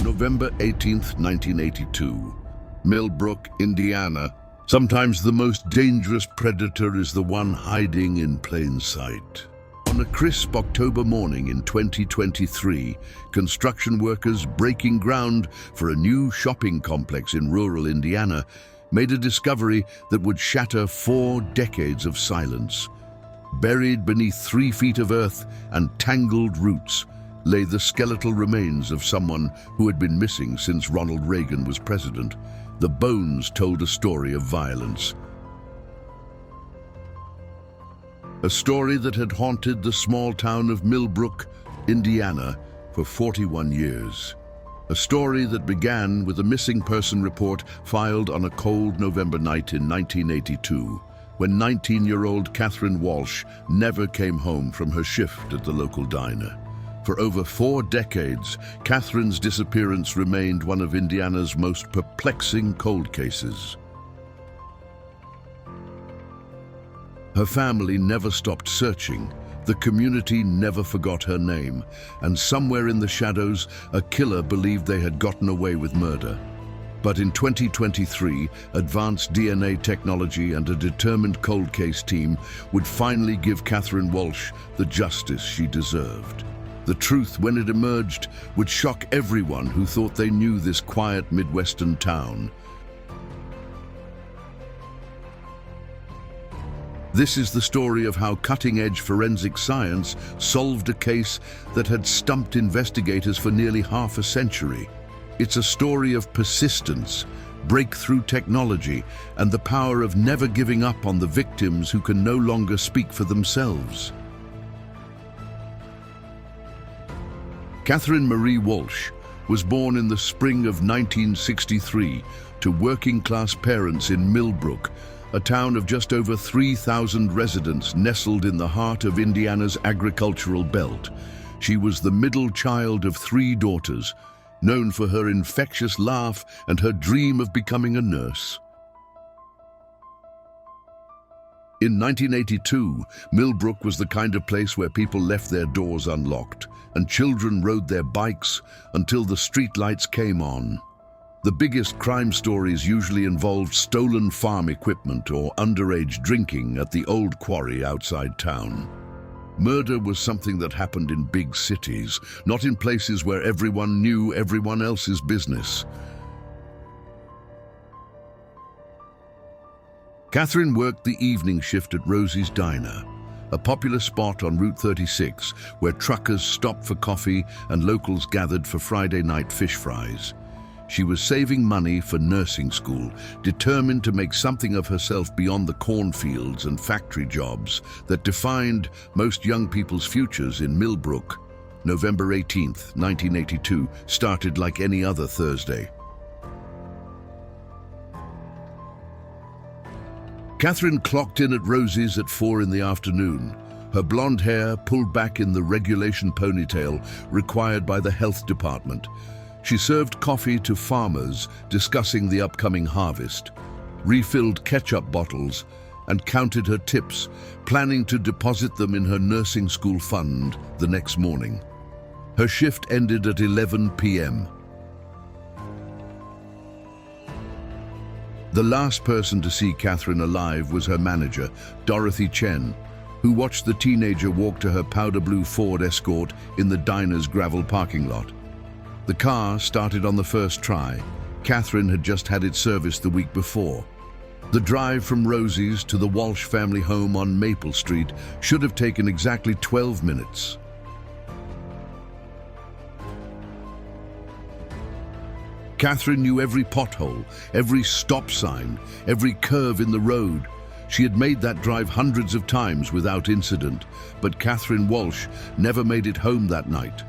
November 18th, 1982. Millbrook, Indiana. Sometimes the most dangerous predator is the one hiding in plain sight. On a crisp October morning in 2023, construction workers breaking ground for a new shopping complex in rural Indiana made a discovery that would shatter 4 decades of silence. Buried beneath 3 feet of earth and tangled roots lay the skeletal remains of someone who had been missing since Ronald Reagan was president. The bones told a story of violence. A story that had haunted the small town of Millbrook, Indiana, for 41 years. A story that began with a missing person report filed on a cold November night in 1982, when 19-year-old Catherine Walsh never came home from her shift at the local diner. For over 4 decades, Catherine's disappearance remained one of Indiana's most perplexing cold cases. Her family never stopped searching, the community never forgot her name, and somewhere in the shadows, a killer believed they had gotten away with murder. But in 2023, advanced DNA technology and a determined cold case team would finally give Catherine Walsh the justice she deserved. The truth, when it emerged, would shock everyone who thought they knew this quiet Midwestern town. This is the story of how cutting-edge forensic science solved a case that had stumped investigators for nearly half a century. It's a story of persistence, breakthrough technology, and the power of never giving up on the victims who can no longer speak for themselves. Catherine Marie Walsh was born in the spring of 1963 to working-class parents in Millbrook, a town of just over 3,000 residents nestled in the heart of Indiana's agricultural belt. She was the middle child of 3 daughters, known for her infectious laugh and her dream of becoming a nurse. In 1982, Millbrook was the kind of place where people left their doors unlocked, and children rode their bikes until the streetlights came on. The biggest crime stories usually involved stolen farm equipment or underage drinking at the old quarry outside town. Murder was something that happened in big cities, not in places where everyone knew everyone else's business. Catherine worked the evening shift at Rosie's Diner, a popular spot on Route 36 where truckers stopped for coffee and locals gathered for Friday night fish fries. She was saving money for nursing school, determined to make something of herself beyond the cornfields and factory jobs that defined most young people's futures in Millbrook. November 18th, 1982, started like any other Thursday. Catherine clocked in at Rosie's at 4 in the afternoon, her blonde hair pulled back in the regulation ponytail required by the health department. She served coffee to farmers discussing the upcoming harvest, refilled ketchup bottles, and counted her tips, planning to deposit them in her nursing school fund the next morning. Her shift ended at 11 p.m. The last person to see Catherine alive was her manager, Dorothy Chen, who watched the teenager walk to her powder blue Ford Escort in the diner's gravel parking lot. The car started on the first try. Catherine had just had it serviced the week before. The drive from Rosie's to the Walsh family home on Maple Street should have taken exactly 12 minutes. Catherine knew every pothole, every stop sign, every curve in the road. She had made that drive hundreds of times without incident, but Catherine Walsh never made it home that night.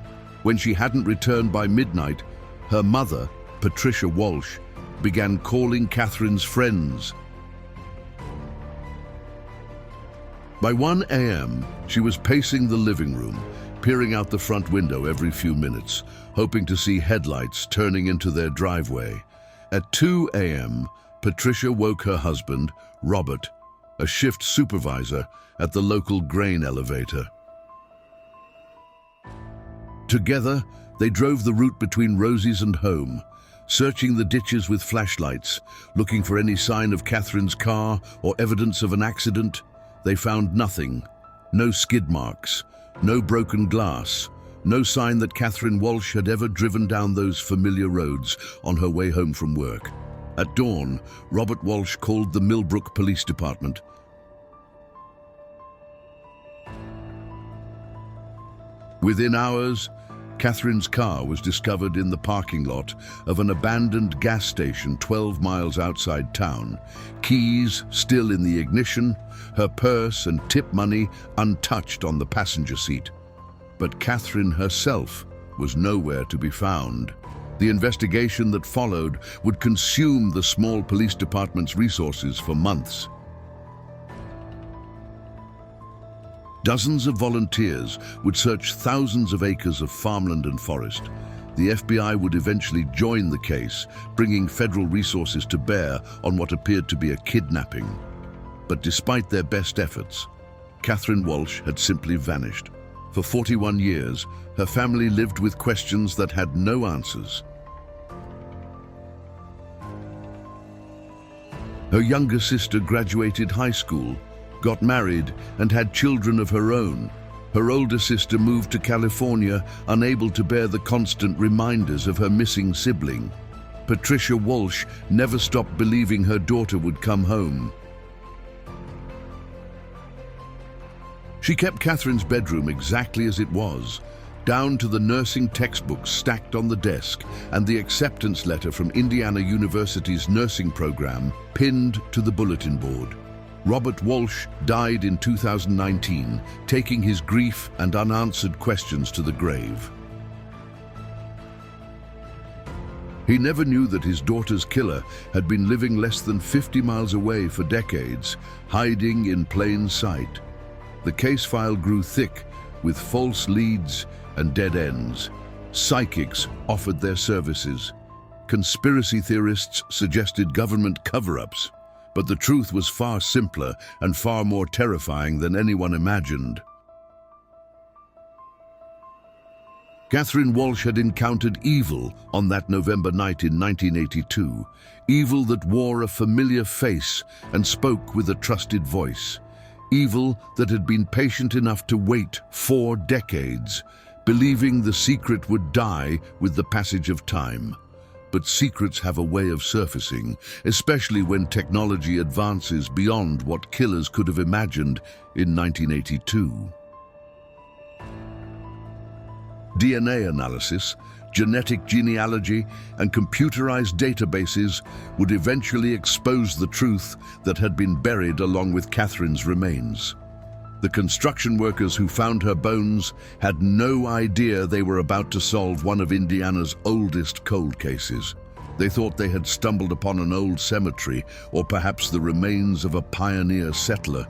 When she hadn't returned by midnight, her mother, Patricia Walsh, began calling Catherine's friends. By 1 a.m., she was pacing the living room, peering out the front window every few minutes, hoping to see headlights turning into their driveway. At 2 a.m., Patricia woke her husband, Robert, a shift supervisor at the local grain elevator. Together, They drove the route between Rosie's and home, searching the ditches with flashlights, looking for any sign of Catherine's car or evidence of an accident. They found nothing. No skid marks, no broken glass, no sign that Catherine Walsh had ever driven down those familiar roads on her way home from work. At dawn, Robert Walsh called the Millbrook Police Department. Within hours, Catherine's car was discovered in the parking lot of an abandoned gas station 12 miles outside town. Keys still in the ignition, her purse and tip money untouched on the passenger seat. But Catherine herself was nowhere to be found. The investigation that followed would consume the small police department's resources for months. Dozens of volunteers would search thousands of acres of farmland and forest. The FBI would eventually join the case, bringing federal resources to bear on what appeared to be a kidnapping. But despite their best efforts, Catherine Walsh had simply vanished. For 41 years, her family lived with questions that had no answers. Her younger sister graduated high school, got married, and had children of her own. Her older sister moved to California, unable to bear the constant reminders of her missing sibling. Patricia Walsh never stopped believing her daughter would come home. She kept Catherine's bedroom exactly as it was, down to the nursing textbooks stacked on the desk and the acceptance letter from Indiana University's nursing program pinned to the bulletin board. Robert Walsh died in 2019, taking his grief and unanswered questions to the grave. He never knew that his daughter's killer had been living less than 50 miles away for decades, hiding in plain sight. The case file grew thick with false leads and dead ends. Psychics offered their services. Conspiracy theorists suggested government cover-ups. But the truth was far simpler and far more terrifying than anyone imagined. Catherine Walsh had encountered evil on that November night in 1982, evil that wore a familiar face and spoke with a trusted voice, evil that had been patient enough to wait 4 decades, believing the secret would die with the passage of time. But secrets have a way of surfacing, especially when technology advances beyond what killers could have imagined in 1982. DNA analysis, genetic genealogy, and computerized databases would eventually expose the truth that had been buried along with Catherine's remains. The construction workers who found her bones had no idea they were about to solve one of Indiana's oldest cold cases. They thought they had stumbled upon an old cemetery or perhaps the remains of a pioneer settler.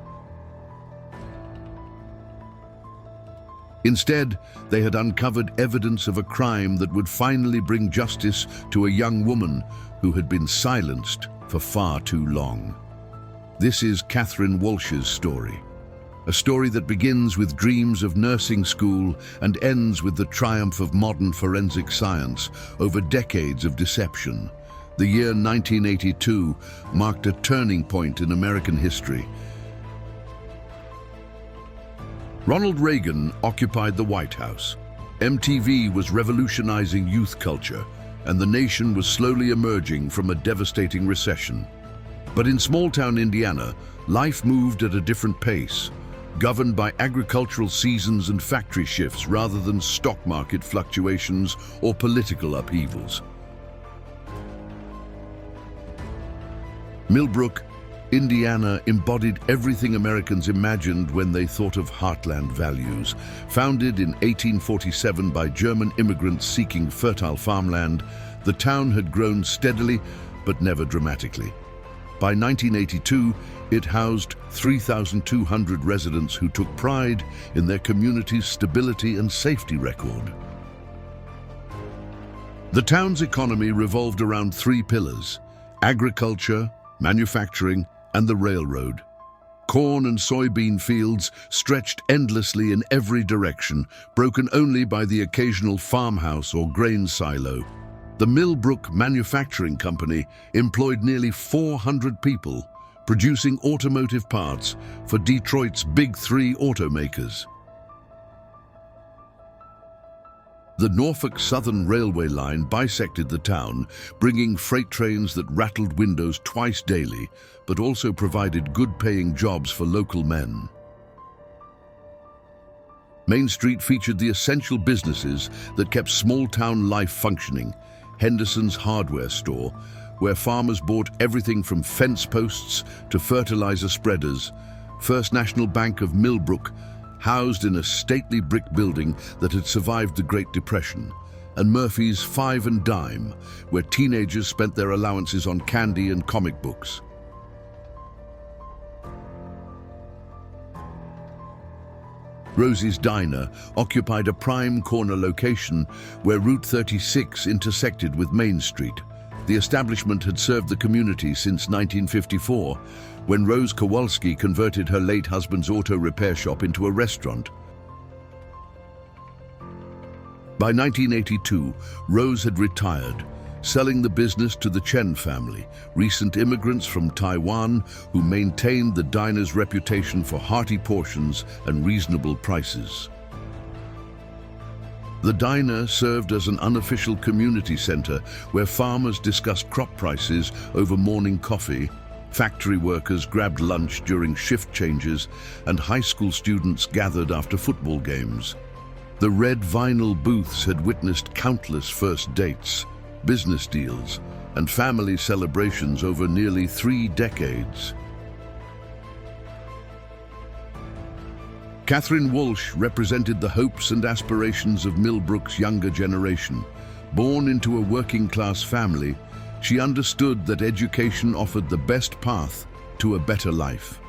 Instead, they had uncovered evidence of a crime that would finally bring justice to a young woman who had been silenced for far too long. This is Catherine Walsh's story. A story that begins with dreams of nursing school and ends with the triumph of modern forensic science over decades of deception. The year 1982 marked a turning point in American history. Ronald Reagan occupied the White House. MTV was revolutionizing youth culture, and the nation was slowly emerging from a devastating recession. But in small-town Indiana, life moved at a different pace, governed by agricultural seasons and factory shifts rather than stock market fluctuations or political upheavals. Millbrook, Indiana embodied everything Americans imagined when they thought of heartland values. Founded in 1847 by German immigrants seeking fertile farmland, the town had grown steadily but never dramatically. By 1982, it housed 3,200 residents who took pride in their community's stability and safety record. The town's economy revolved around 3 pillars: agriculture, manufacturing, and the railroad. Corn and soybean fields stretched endlessly in every direction, broken only by the occasional farmhouse or grain silo. The Millbrook Manufacturing Company employed nearly 400 people, producing automotive parts for Detroit's Big Three automakers. The Norfolk Southern Railway line bisected the town, bringing freight trains that rattled windows twice daily, but also provided good-paying jobs for local men. Main Street featured the essential businesses that kept small-town life functioning. Henderson's hardware store, where farmers bought everything from fence posts to fertilizer spreaders. First National Bank of Millbrook, housed in a stately brick building that had survived the Great Depression, and Murphy's Five and Dime, where teenagers spent their allowances on candy and comic books. Rosie's Diner occupied a prime corner location where Route 36 intersected with Main Street. The establishment had served the community since 1954, when Rose Kowalski converted her late husband's auto repair shop into a restaurant. By 1982, Rose had retired, selling the business to the Chen family, recent immigrants from Taiwan who maintained the diner's reputation for hearty portions and reasonable prices. The diner served as an unofficial community center where farmers discussed crop prices over morning coffee, factory workers grabbed lunch during shift changes, and high school students gathered after football games. The red vinyl booths had witnessed countless first dates, business deals, and family celebrations over nearly 3 decades. Catherine Walsh represented the hopes and aspirations of Millbrook's younger generation. Born into a working-class family, she understood that education offered the best path to a better life.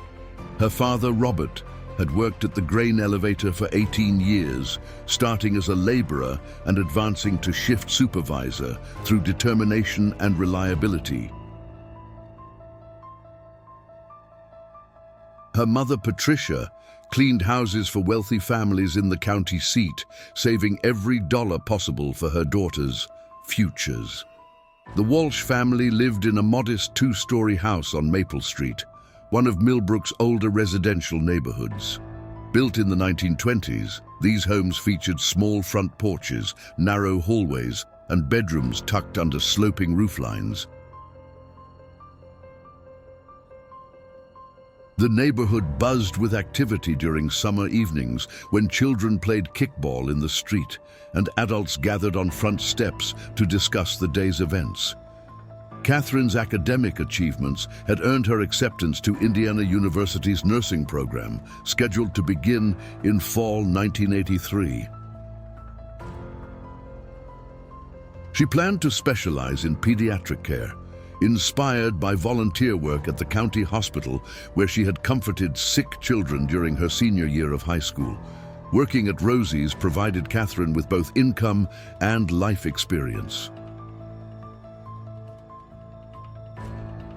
Her father, Robert, had worked at the grain elevator for 18 years, starting as a laborer and advancing to shift supervisor through determination and reliability. Her mother, Patricia, cleaned houses for wealthy families in the county seat, saving every dollar possible for her daughters' futures. The Walsh family lived in a modest 2-story house on Maple Street, one of Millbrook's older residential neighborhoods. Built in the 1920s, these homes featured small front porches, narrow hallways, and bedrooms tucked under sloping rooflines. The neighborhood buzzed with activity during summer evenings when children played kickball in the street and adults gathered on front steps to discuss the day's events. Catherine's academic achievements had earned her acceptance to Indiana University's nursing program, scheduled to begin in fall 1983. She planned to specialize in pediatric care, inspired by volunteer work at the county hospital where she had comforted sick children during her senior year of high school. Working at Rosie's provided Catherine with both income and life experience.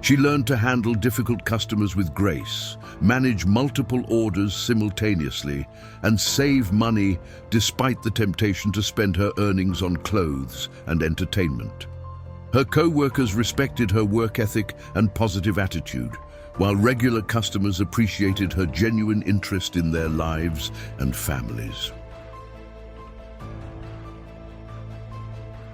She learned to handle difficult customers with grace, manage multiple orders simultaneously, and save money despite the temptation to spend her earnings on clothes and entertainment. Her co-workers respected her work ethic and positive attitude, while regular customers appreciated her genuine interest in their lives and families.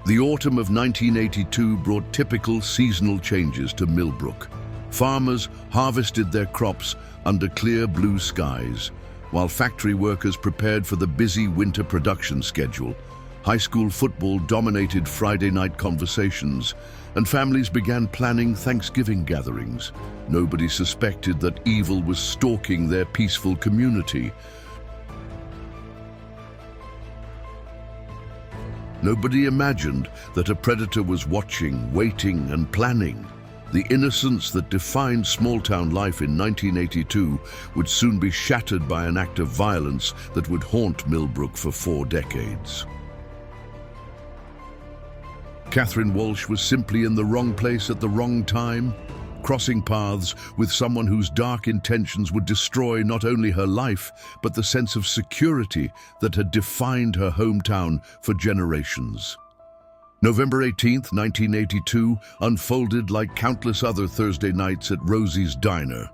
The autumn of 1982 brought typical seasonal changes to Millbrook. Farmers harvested their crops under clear blue skies, while factory workers prepared for the busy winter production schedule. High school football dominated Friday night conversations, and families began planning Thanksgiving gatherings. Nobody suspected that evil was stalking their peaceful community. Nobody imagined that a predator was watching, waiting, and planning. The innocence that defined small-town life in 1982 would soon be shattered by an act of violence that would haunt Millbrook for 4 decades. Catherine Walsh was simply in the wrong place at the wrong time. crossing paths with someone whose dark intentions would destroy not only her life, but the sense of security that had defined her hometown for generations. November 18th, 1982, unfolded like countless other Thursday nights at Rosie's Diner.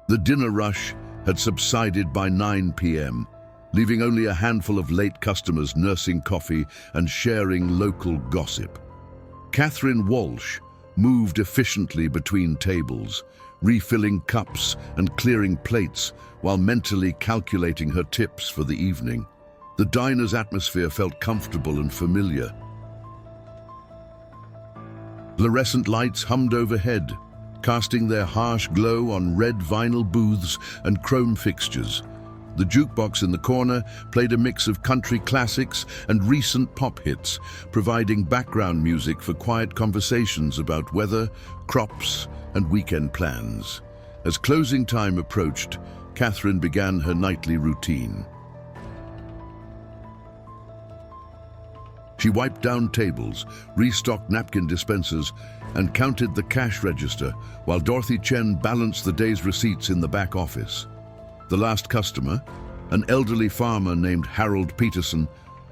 The dinner rush had subsided by 9 p.m., leaving only a handful of late customers nursing coffee and sharing local gossip. Catherine Walsh moved efficiently between tables, refilling cups and clearing plates while mentally calculating her tips for the evening. The diner's atmosphere felt comfortable and familiar. Fluorescent lights hummed overhead, casting their harsh glow on red vinyl booths and chrome fixtures. The jukebox in the corner played a mix of country classics and recent pop hits, providing background music for quiet conversations about weather, crops, and weekend plans. As closing time approached, Catherine began her nightly routine. She wiped down tables, restocked napkin dispensers, and counted the cash register while Dorothy Chen balanced the day's receipts in the back office. The last customer, an elderly farmer named Harold Peterson,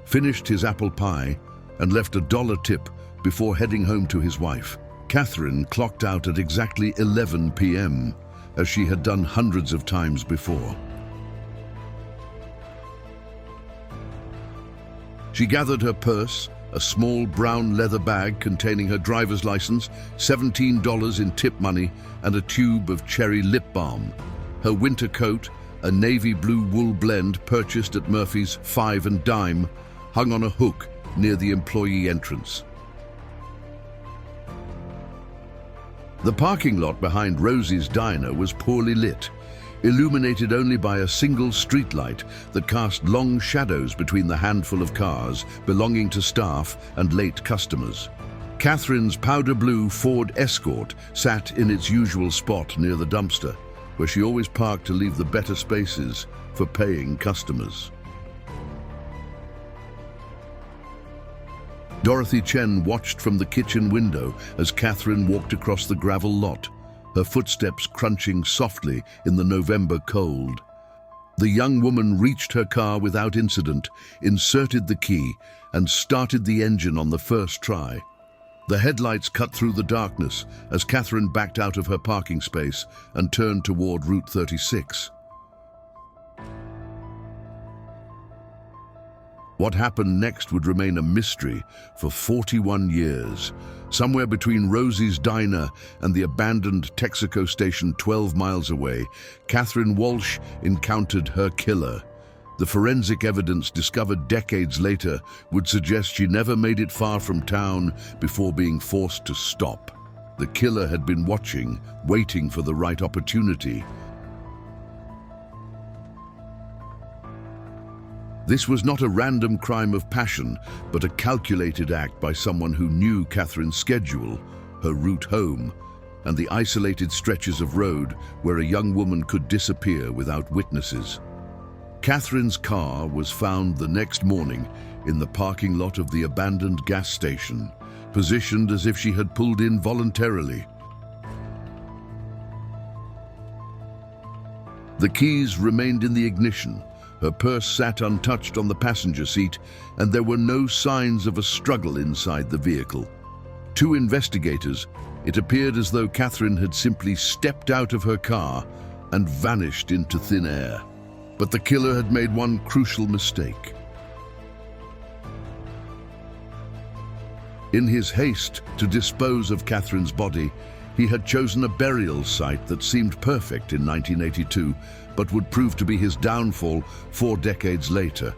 finished his apple pie and left a $1 tip before heading home to his wife. Catherine clocked out at exactly 11 p.m., as she had done hundreds of times before. She gathered her purse, a small brown leather bag containing her driver's license, $17 in tip money, and a tube of cherry lip balm. Her winter coat, a navy blue wool blend purchased at Murphy's 5 and Dime, hung on a hook near the employee entrance. The parking lot behind Rosie's Diner was poorly lit, illuminated only by a single streetlight that cast long shadows between the handful of cars belonging to staff and late customers. Catherine's powder blue Ford Escort sat in its usual spot near the dumpster, where she always parked to leave the better spaces for paying customers. Dorothy Chen watched from the kitchen window as Catherine walked across the gravel lot, her footsteps crunching softly in the November cold. The young woman reached her car without incident, inserted the key, and started the engine on the first try. The headlights cut through the darkness as Catherine backed out of her parking space and turned toward Route 36. What happened next would remain a mystery for 41 years. Somewhere between Rosie's Diner and the abandoned Texaco station 12 miles away, Catherine Walsh encountered her killer. The forensic evidence discovered decades later would suggest she never made it far from town before being forced to stop. The killer had been watching, waiting for the right opportunity. This was not a random crime of passion, but a calculated act by someone who knew Catherine's schedule, her route home, and the isolated stretches of road where a young woman could disappear without witnesses. Catherine's car was found the next morning in the parking lot of the abandoned gas station, positioned as if she had pulled in voluntarily. The keys remained in the ignition. Her purse sat untouched on the passenger seat, and there were no signs of a struggle inside the vehicle. To investigators, it appeared as though Catherine had simply stepped out of her car and vanished into thin air. But the killer had made one crucial mistake. In his haste to dispose of Catherine's body, he had chosen a burial site that seemed perfect in 1982, but would prove to be his downfall 4 decades later.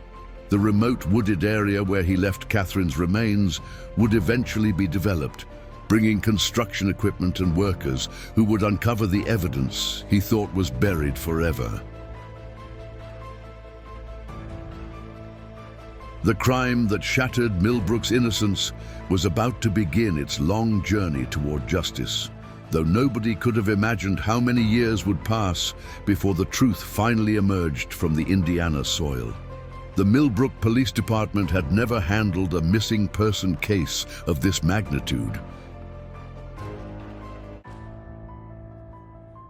The remote wooded area where he left Catherine's remains would eventually be developed, bringing construction equipment and workers who would uncover the evidence he thought was buried forever. The crime that shattered Millbrook's innocence was about to begin its long journey toward justice, though nobody could have imagined how many years would pass before the truth finally emerged from the Indiana soil. The Millbrook Police Department had never handled a missing person case of this magnitude.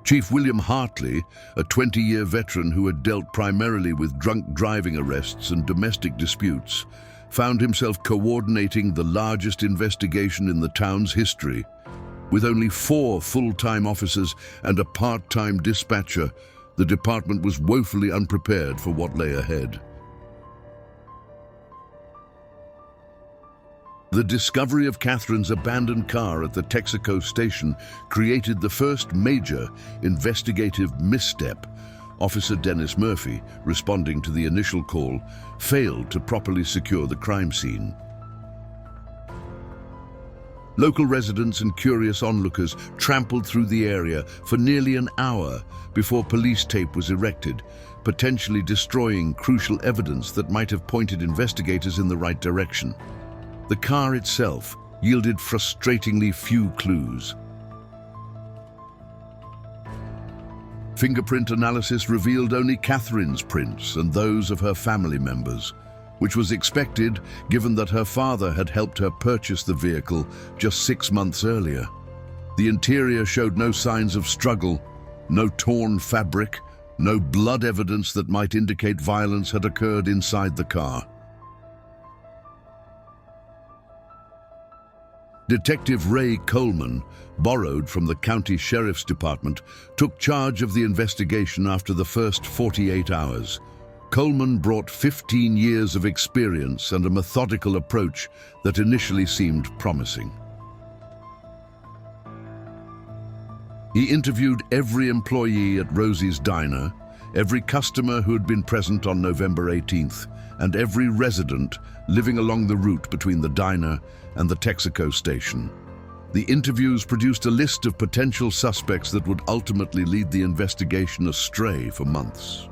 Chief William Hartley, a 20-year veteran who had dealt primarily with drunk driving arrests and domestic disputes, found himself coordinating the largest investigation in the town's history. With only 4 full-time officers and a part-time dispatcher, the department was woefully unprepared for what lay ahead. The discovery of Catherine's abandoned car at the Texaco station created the first major investigative misstep. Officer Dennis Murphy, responding to the initial call, failed to properly secure the crime scene. Local residents and curious onlookers trampled through the area for nearly an hour before police tape was erected, potentially destroying crucial evidence that might have pointed investigators in the right direction. The car itself yielded frustratingly few clues. Fingerprint analysis revealed only Catherine's prints and those of her family members, which was expected given that her father had helped her purchase the vehicle just 6 months earlier. The interior showed no signs of struggle, no torn fabric, no blood evidence that might indicate violence had occurred inside the car. Detective Ray Coleman, borrowed from the county sheriff's department, took charge of the investigation after the first 48 hours. Coleman brought 15 years of experience and a methodical approach that initially seemed promising. He interviewed every employee at Rosie's Diner, every customer who had been present on November 18th, and every resident living along the route between the diner and the Texaco station. The interviews produced a list of potential suspects that would ultimately lead the investigation astray for months.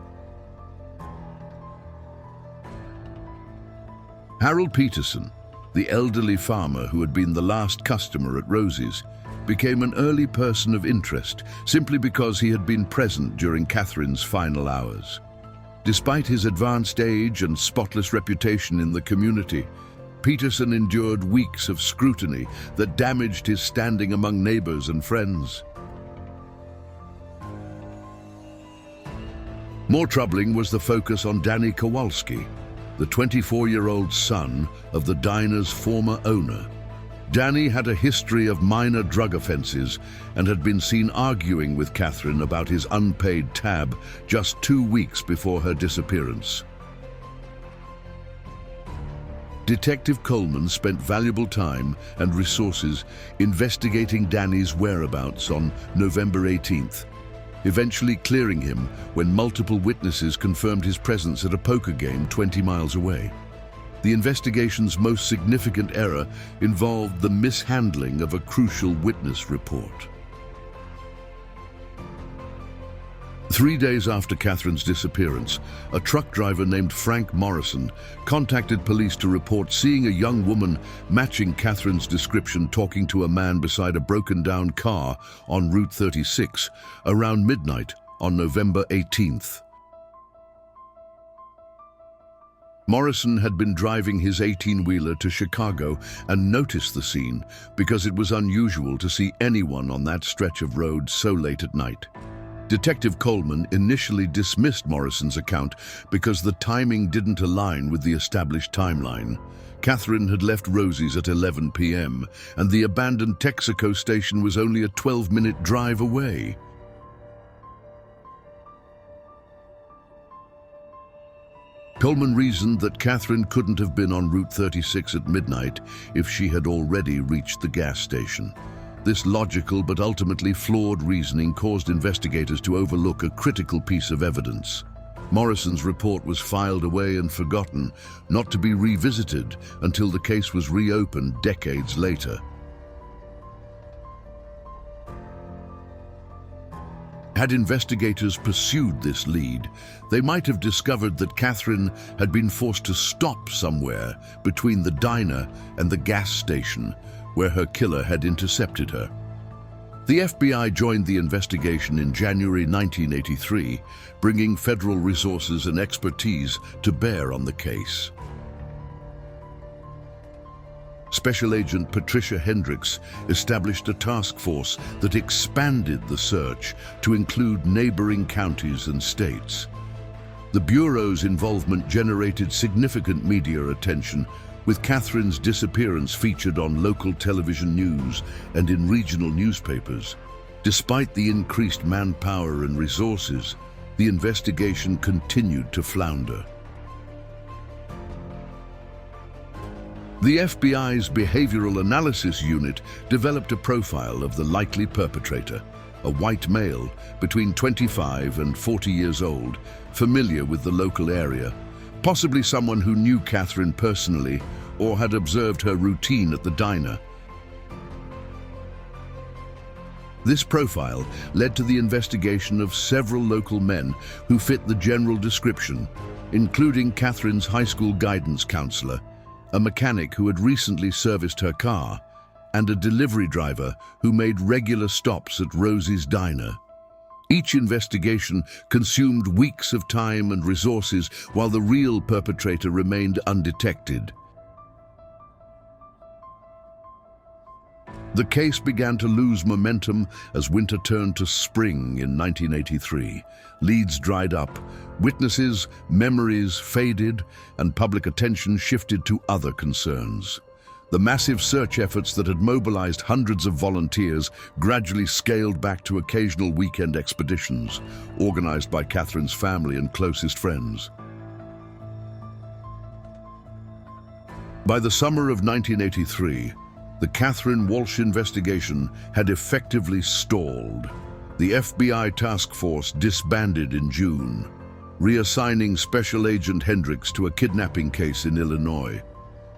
Harold Peterson, the elderly farmer who had been the last customer at Rosie's, became an early person of interest simply because he had been present during Catherine's final hours. Despite his advanced age and spotless reputation in the community, Peterson endured weeks of scrutiny that damaged his standing among neighbors and friends. More troubling was the focus on Danny Kowalski, the 24-year-old son of the diner's former owner. Danny had a history of minor drug offenses and had been seen arguing with Catherine about his unpaid tab just 2 weeks before her disappearance. Detective Coleman spent valuable time and resources investigating Danny's whereabouts on November 18th, eventually clearing him when multiple witnesses confirmed his presence at a poker game 20 miles away. The investigation's most significant error involved the mishandling of a crucial witness report. 3 days after Catherine's disappearance, a truck driver named Frank Morrison contacted police to report seeing a young woman matching Catherine's description talking to a man beside a broken-down car on Route 36 around midnight on November 18th. Morrison had been driving his 18-wheeler to Chicago and noticed the scene because it was unusual to see anyone on that stretch of road so late at night. Detective Coleman initially dismissed Morrison's account because the timing didn't align with the established timeline. Catherine had left Rosie's at 11 p.m., and the abandoned Texaco station was only a 12-minute drive away. Coleman reasoned that Catherine couldn't have been on Route 36 at midnight if she had already reached the gas station. This logical but ultimately flawed reasoning caused investigators to overlook a critical piece of evidence. Morrison's report was filed away and forgotten, not to be revisited until the case was reopened decades later. Had investigators pursued this lead, they might have discovered that Catherine had been forced to stop somewhere between the diner and the gas station, where her killer had intercepted her. The FBI joined the investigation in January 1983, bringing federal resources and expertise to bear on the case. Special Agent Patricia Hendricks established a task force that expanded the search to include neighboring counties and states. The Bureau's involvement generated significant media attention, with Catherine's disappearance featured on local television news and in regional newspapers. Despite the increased manpower and resources, the investigation continued to flounder. The FBI's Behavioral Analysis Unit developed a profile of the likely perpetrator, a white male between 25 and 40 years old, familiar with the local area, possibly someone who knew Catherine personally or had observed her routine at the diner. This profile led to the investigation of several local men who fit the general description, including Catherine's high school guidance counselor, a mechanic who had recently serviced her car, and a delivery driver who made regular stops at Rosie's diner. Each investigation consumed weeks of time and resources while the real perpetrator remained undetected. The case began to lose momentum as winter turned to spring in 1983. Leads dried up, witnesses, memories faded, and public attention shifted to other concerns. The massive search efforts that had mobilized hundreds of volunteers gradually scaled back to occasional weekend expeditions, organized by Catherine's family and closest friends. By the summer of 1983, the Catherine Walsh investigation had effectively stalled. The FBI task force disbanded in June, reassigning Special Agent Hendricks to a kidnapping case in Illinois.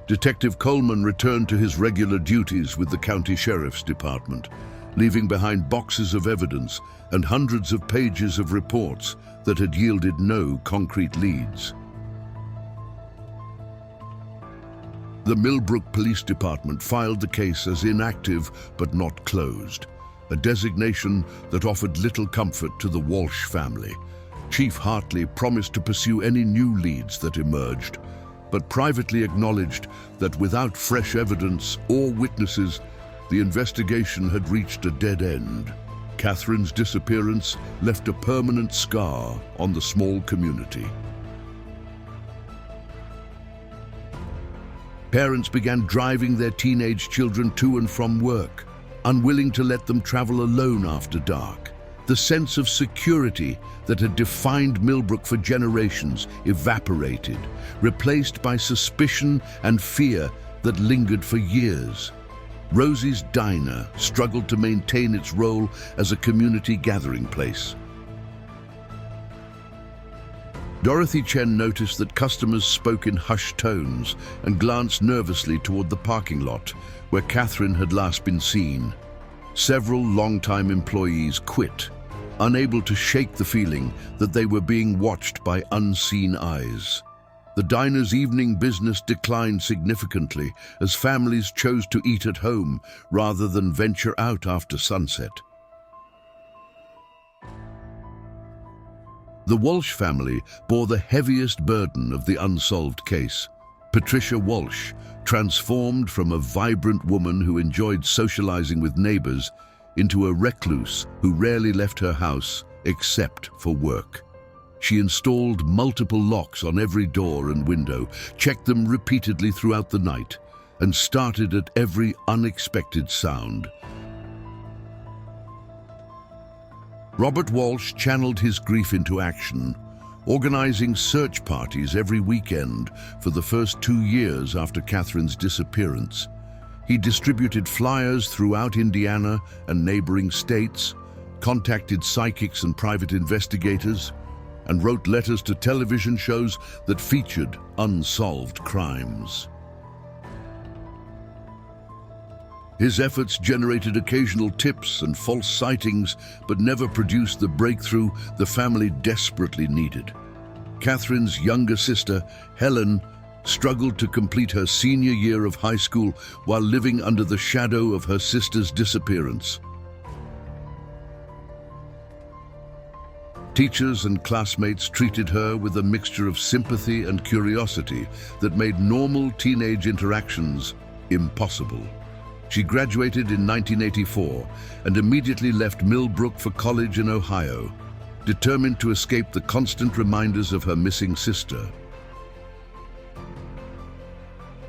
Detective Coleman returned to his regular duties with the county sheriff's department, leaving behind boxes of evidence and hundreds of pages of reports that had yielded no concrete leads. The Millbrook Police Department filed the case as inactive but not closed, a designation that offered little comfort to the Walsh family. Chief Hartley promised to pursue any new leads that emerged, but privately acknowledged that without fresh evidence or witnesses, the investigation had reached a dead end. Catherine's disappearance left a permanent scar on the small community. Parents began driving their teenage children to and from work, unwilling to let them travel alone after dark. The sense of security that had defined Millbrook for generations evaporated, replaced by suspicion and fear that lingered for years. Rosie's Diner struggled to maintain its role as a community gathering place. Dorothy Chen noticed that customers spoke in hushed tones and glanced nervously toward the parking lot where Catherine had last been seen. Several longtime employees quit, unable to shake the feeling that they were being watched by unseen eyes. The diner's evening business declined significantly as families chose to eat at home rather than venture out after sunset. The Walsh family bore the heaviest burden of the unsolved case. Patricia Walsh, transformed from a vibrant woman who enjoyed socializing with neighbors into a recluse who rarely left her house except for work. She installed multiple locks on every door and window, checked them repeatedly throughout the night, and started at every unexpected sound. Robert Walsh channeled his grief into action, organizing search parties every weekend for the first 2 years after Catherine's disappearance. He distributed flyers throughout Indiana and neighboring states, contacted psychics and private investigators, and wrote letters to television shows that featured unsolved crimes. His efforts generated occasional tips and false sightings, but never produced the breakthrough the family desperately needed. Catherine's younger sister, Helen, struggled to complete her senior year of high school while living under the shadow of her sister's disappearance. Teachers and classmates treated her with a mixture of sympathy and curiosity that made normal teenage interactions impossible. She graduated in 1984 and immediately left Millbrook for college in Ohio, determined to escape the constant reminders of her missing sister.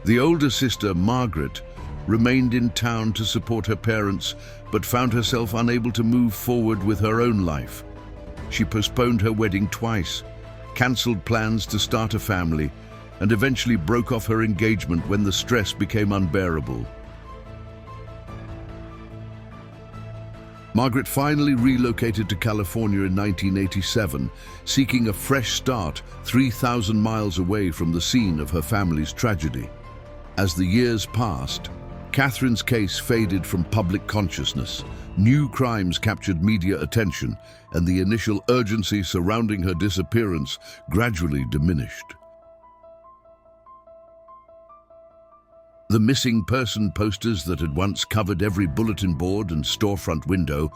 The older sister, Margaret, remained in town to support her parents, but found herself unable to move forward with her own life. She postponed her wedding twice, cancelled plans to start a family, and eventually broke off her engagement when the stress became unbearable. Margaret finally relocated to California in 1987, seeking a fresh start 3,000 miles away from the scene of her family's tragedy. As the years passed, Catherine's case faded from public consciousness. New crimes captured media attention, and the initial urgency surrounding her disappearance gradually diminished. The missing person posters that had once covered every bulletin board and storefront window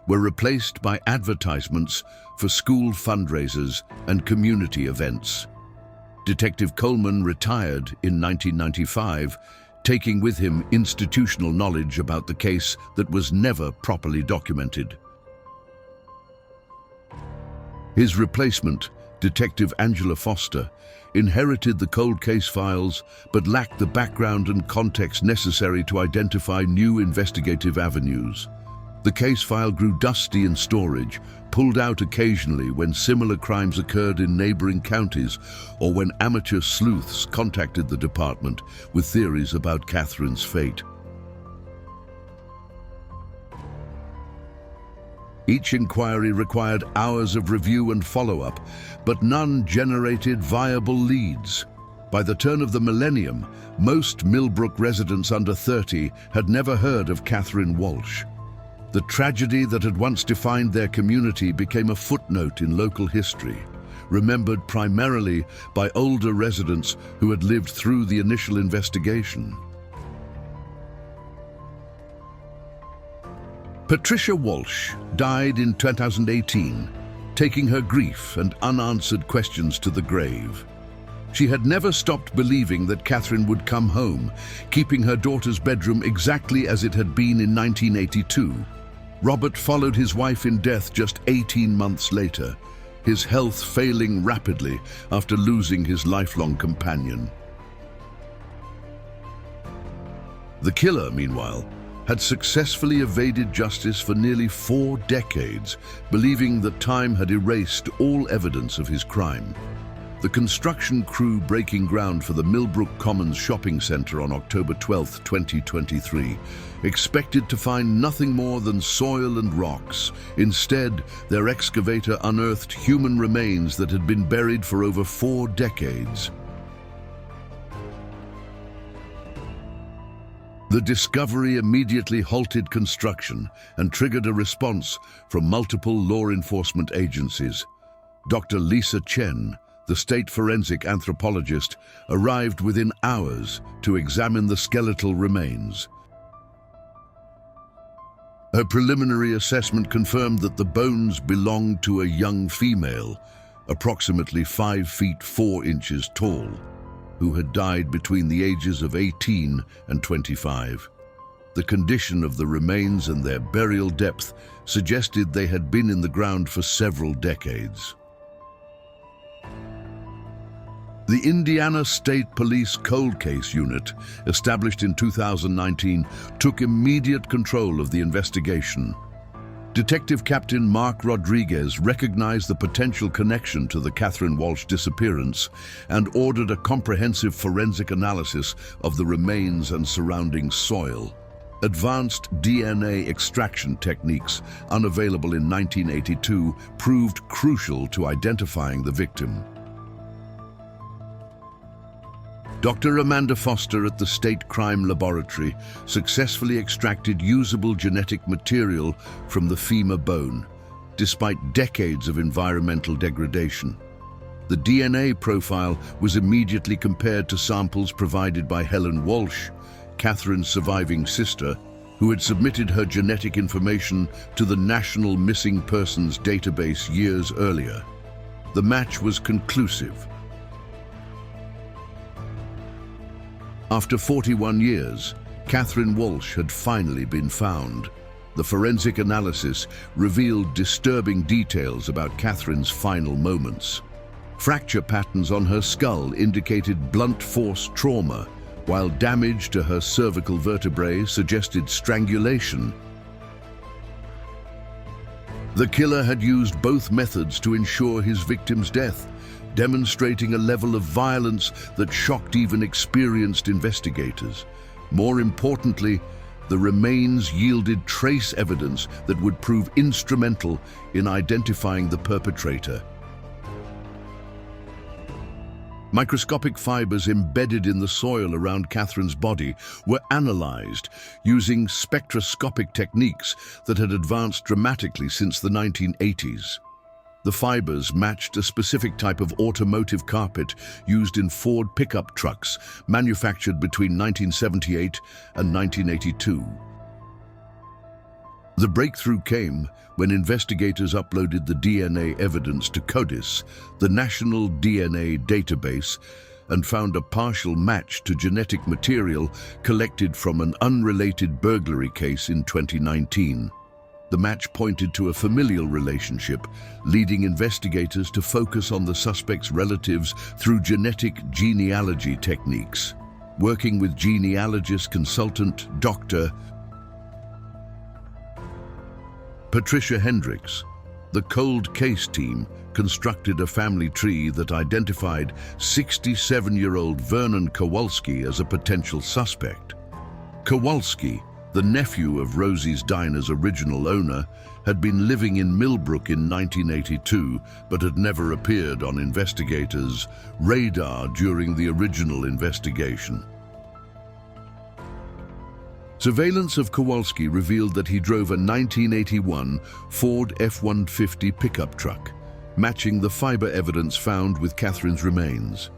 were replaced by advertisements for school fundraisers and community events. Detective Coleman retired in 1995, taking with him institutional knowledge about the case that was never properly documented. His replacement, Detective Angela Foster, inherited the cold case files but lacked the background and context necessary to identify new investigative avenues. The case file grew dusty in storage, pulled out occasionally when similar crimes occurred in neighboring counties or when amateur sleuths contacted the department with theories about Catherine's fate. Each inquiry required hours of review and follow-up, but none generated viable leads. By the turn of the millennium, most Millbrook residents under 30 had never heard of Catherine Walsh. The tragedy that had once defined their community became a footnote in local history, remembered primarily by older residents who had lived through the initial investigation. Patricia Walsh died in 2018, taking her grief and unanswered questions to the grave. She had never stopped believing that Catherine would come home, keeping her daughter's bedroom exactly as it had been in 1982. Robert followed his wife in death just 18 months later, his health failing rapidly after losing his lifelong companion. The killer, meanwhile, had successfully evaded justice for nearly 4 decades, believing that time had erased all evidence of his crime. The construction crew breaking ground for the Millbrook Commons shopping center on October 12, 2023, expected to find nothing more than soil and rocks. Instead, their excavator unearthed human remains that had been buried for over 4 decades. The discovery immediately halted construction and triggered a response from multiple law enforcement agencies. Dr. Lisa Chen, the state forensic anthropologist, arrived within hours to examine the skeletal remains. Her preliminary assessment confirmed that the bones belonged to a young female, approximately 5 feet 4 inches tall, who had died between the ages of 18 and 25. The condition of the remains and their burial depth suggested they had been in the ground for several decades. The Indiana State Police Cold Case Unit, established in 2019, took immediate control of the investigation. Detective Captain Mark Rodriguez recognized the potential connection to the Catherine Walsh disappearance and ordered a comprehensive forensic analysis of the remains and surrounding soil. Advanced DNA extraction techniques, unavailable in 1982, proved crucial to identifying the victim. Dr. Amanda Foster at the State Crime Laboratory successfully extracted usable genetic material from the femur bone, despite decades of environmental degradation. The DNA profile was immediately compared to samples provided by Helen Walsh, Catherine's surviving sister, who had submitted her genetic information to the National Missing Persons database years earlier. The match was conclusive. After 41 years, Catherine Walsh had finally been found. The forensic analysis revealed disturbing details about Catherine's final moments. Fracture patterns on her skull indicated blunt force trauma, while damage to her cervical vertebrae suggested strangulation. The killer had used both methods to ensure his victim's death, demonstrating a level of violence that shocked even experienced investigators. More importantly, the remains yielded trace evidence that would prove instrumental in identifying the perpetrator. Microscopic fibers embedded in the soil around Catherine's body were analyzed using spectroscopic techniques that had advanced dramatically since the 1980s. The fibers matched a specific type of automotive carpet used in Ford pickup trucks manufactured between 1978 and 1982. The breakthrough came when investigators uploaded the DNA evidence to CODIS, the National DNA Database, and found a partial match to genetic material collected from an unrelated burglary case in 2019. The match pointed to a familial relationship, leading investigators to focus on the suspect's relatives through genetic genealogy techniques. Working with genealogist consultant Dr. Patricia Hendricks, the cold case team constructed a family tree that identified 67-year-old Vernon Kowalski as a potential suspect. Kowalski, the nephew of Rosie's Diner's original owner, had been living in Millbrook in 1982 but had never appeared on investigators' radar during the original investigation. Surveillance of Kowalski revealed that he drove a 1981 Ford F-150 pickup truck, matching the fiber evidence found with Catherine's remains.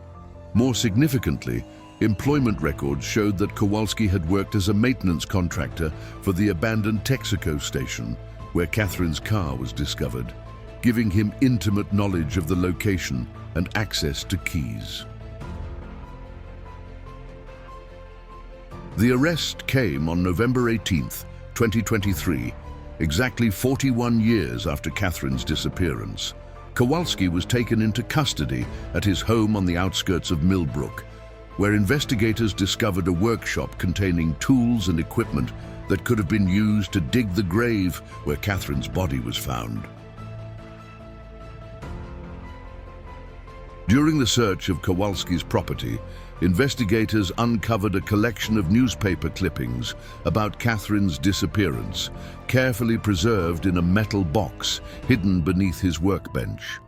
More significantly, employment records showed that Kowalski had worked as a maintenance contractor for the abandoned Texaco station, where Catherine's car was discovered, giving him intimate knowledge of the location and access to keys. The arrest came on November 18, 2023, exactly 41 years after Catherine's disappearance. Kowalski was taken into custody at his home on the outskirts of Millbrook, where investigators discovered a workshop containing tools and equipment that could have been used to dig the grave where Catherine's body was found. During the search of Kowalski's property, investigators uncovered a collection of newspaper clippings about Catherine's disappearance, carefully preserved in a metal box hidden beneath his workbench.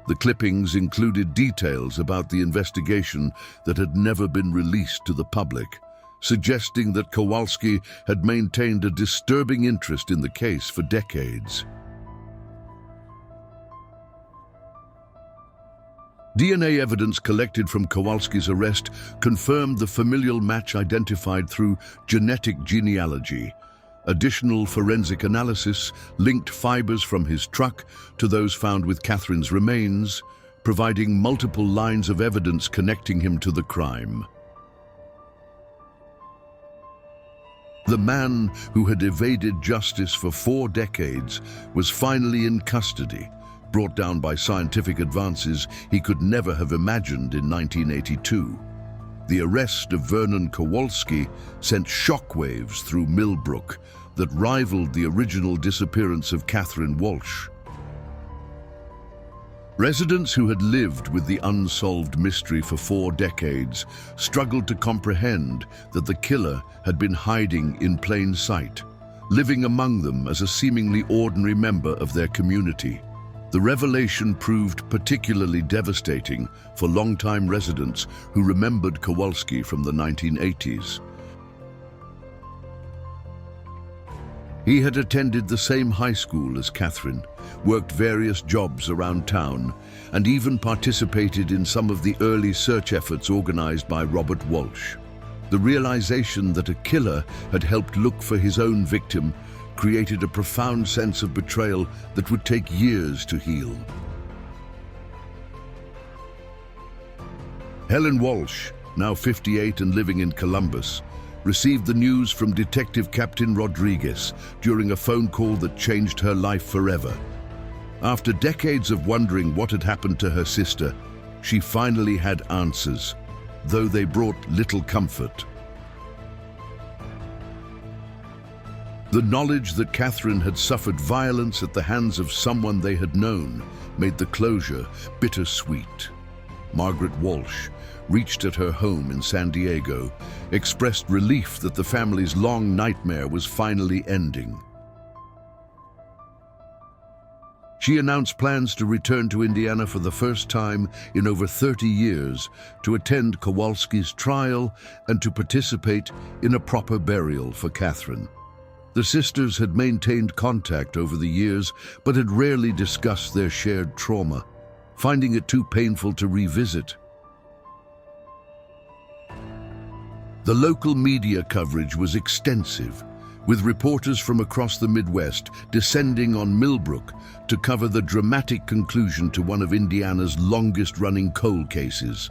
The clippings included details about the investigation that had never been released to the public, suggesting that Kowalski had maintained a disturbing interest in the case for decades. DNA evidence collected from Kowalski's arrest confirmed the familial match identified through genetic genealogy. Additional forensic analysis linked fibers from his truck to those found with Catherine's remains, providing multiple lines of evidence connecting him to the crime. The man who had evaded justice for 4 decades was finally in custody, brought down by scientific advances he could never have imagined in 1982. The arrest of Vernon Kowalski sent shockwaves through Millbrook that rivaled the original disappearance of Catherine Walsh. Residents who had lived with the unsolved mystery for 4 decades struggled to comprehend that the killer had been hiding in plain sight, living among them as a seemingly ordinary member of their community. The revelation proved particularly devastating for longtime residents who remembered Kowalski from the 1980s. He had attended the same high school as Catherine, worked various jobs around town, and even participated in some of the early search efforts organized by Robert Walsh. The realization that a killer had helped look for his own victim created a profound sense of betrayal that would take years to heal. Helen Walsh, now 58 and living in Columbus, received the news from Detective Captain Rodriguez during a phone call that changed her life forever. After decades of wondering what had happened to her sister, she finally had answers, though they brought little comfort. The knowledge that Catherine had suffered violence at the hands of someone they had known made the closure bittersweet. Margaret Walsh reached at her home in San Diego, expressed relief that the family's long nightmare was finally ending. She announced plans to return to Indiana for the first time in over 30 years to attend Kowalski's trial and to participate in a proper burial for Catherine. The sisters had maintained contact over the years, but had rarely discussed their shared trauma, finding it too painful to revisit. The local media coverage was extensive, with reporters from across the Midwest descending on Millbrook to cover the dramatic conclusion to one of Indiana's longest-running cold cases.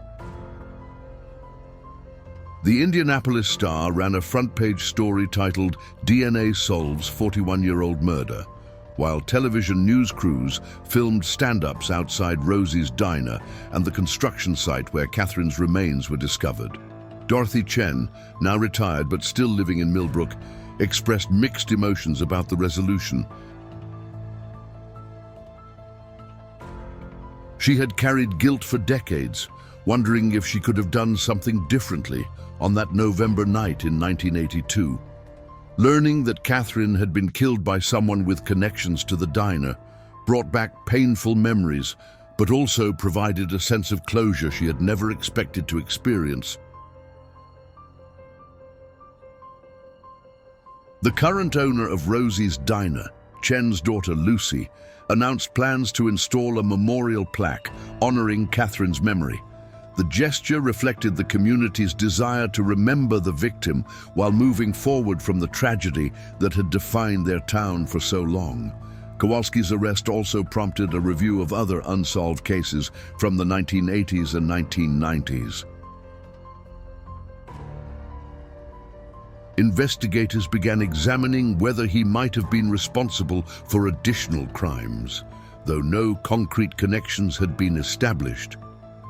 The Indianapolis Star ran a front-page story titled "DNA Solves 41-Year-Old Murder," while television news crews filmed stand-ups outside Rosie's Diner and the construction site where Catherine's remains were discovered. Dorothy Chen, now retired but still living in Millbrook, expressed mixed emotions about the resolution. She had carried guilt for decades, wondering if she could have done something differently on that November night in 1982. Learning that Catherine had been killed by someone with connections to the diner brought back painful memories, but also provided a sense of closure she had never expected to experience. The current owner of Rosie's Diner, Chen's daughter Lucy, announced plans to install a memorial plaque honoring Catherine's memory. The gesture reflected the community's desire to remember the victim while moving forward from the tragedy that had defined their town for so long. Kowalski's arrest also prompted a review of other unsolved cases from the 1980s and 1990s. Investigators began examining whether he might have been responsible for additional crimes, though no concrete connections had been established.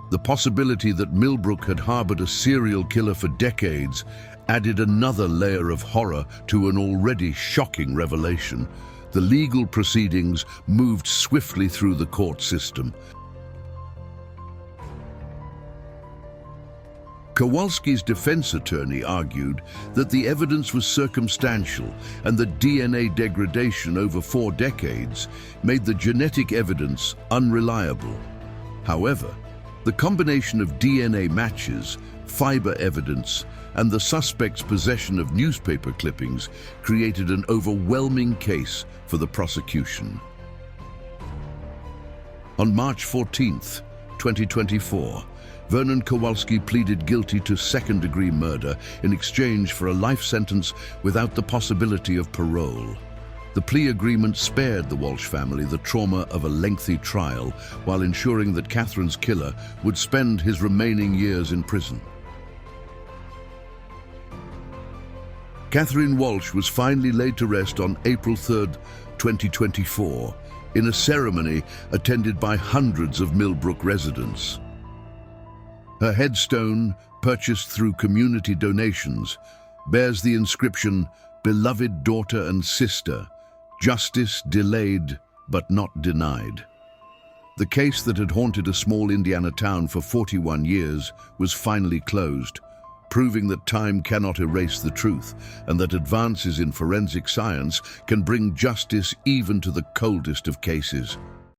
The possibility that Millbrook had harbored a serial killer for decades added another layer of horror to an already shocking revelation. The legal proceedings moved swiftly through the court system. Kowalski's defense attorney argued that the evidence was circumstantial and that DNA degradation over 4 decades made the genetic evidence unreliable. However, the combination of DNA matches, fiber evidence, and the suspect's possession of newspaper clippings created an overwhelming case for the prosecution. On March 14, 2024, Vernon Kowalski pleaded guilty to second-degree murder in exchange for a life sentence without the possibility of parole. The plea agreement spared the Walsh family the trauma of a lengthy trial while ensuring that Catherine's killer would spend his remaining years in prison. Catherine Walsh was finally laid to rest on April 3, 2024, in a ceremony attended by hundreds of Millbrook residents. Her headstone, purchased through community donations, bears the inscription, "Beloved daughter and sister, justice delayed but not denied." The case that had haunted a small Indiana town for 41 years was finally closed, proving that time cannot erase the truth and that advances in forensic science can bring justice even to the coldest of cases.